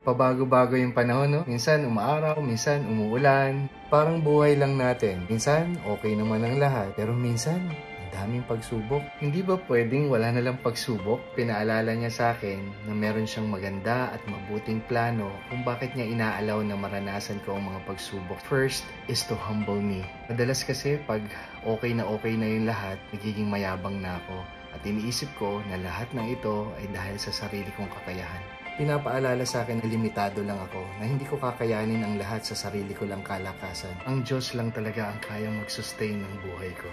Pabago-bago yung panahon, no? Minsan umaaraw, minsan umuulan. Parang buhay lang natin. Minsan okay naman ang lahat, pero minsan ang daming pagsubok. Hindi ba pwedeng wala na lang pagsubok? Pinaalala niya sa akin na meron siyang maganda at mabuting plano kung bakit niya inaalaw na maranasan ko ang mga pagsubok. First is to humble me. Madalas kasi pag okay na yung lahat, nagiging mayabang na ako. At iniisip ko na lahat ng ito ay dahil sa sarili kong kakayahan. Pinapaalala sa akin na limitado lang ako, na hindi ko kakayanin ang lahat sa sarili ko lang kalakasan. Ang Diyos lang talaga ang kayang mag-sustain ng buhay ko.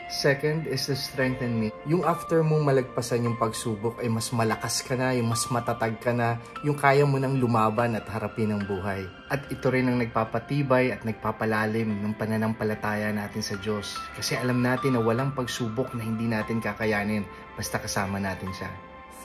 Second is to strengthen me. Yung after mong malagpasan yung pagsubok ay mas malakas ka na, yung mas matatag ka na, yung kaya mo nang lumaban at harapin ang buhay. At ito rin ang nagpapatibay at nagpapalalim ng pananampalataya natin sa Diyos. Kasi alam natin na walang pagsubok na hindi natin kakayanin basta kasama natin siya.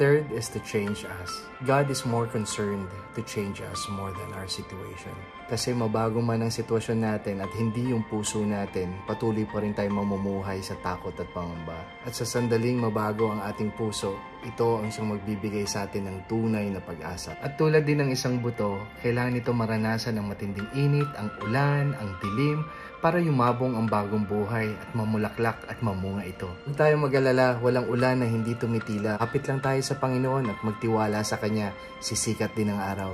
Third is to change us. God is more concerned to change us more than our situation. Kasi mabago man ang sitwasyon natin at hindi yung puso natin, patuloy pa rin tayo mamumuhay sa takot at pangamba. At sa sandaling mabago ang ating puso, ito ang siyang magbibigay sa atin ng tunay na pag-asa. At tulad din ng isang buto, kailangan ito maranasan ng matinding init, ang ulan, ang dilim, para yumabong ang bagong buhay at mamulaklak at mamunga ito. Huwag tayo mag-alala, walang ulan na hindi tumitila. Kapit lang tayo sa Panginoon at magtiwala sa Kanya, sisikat din ang araw.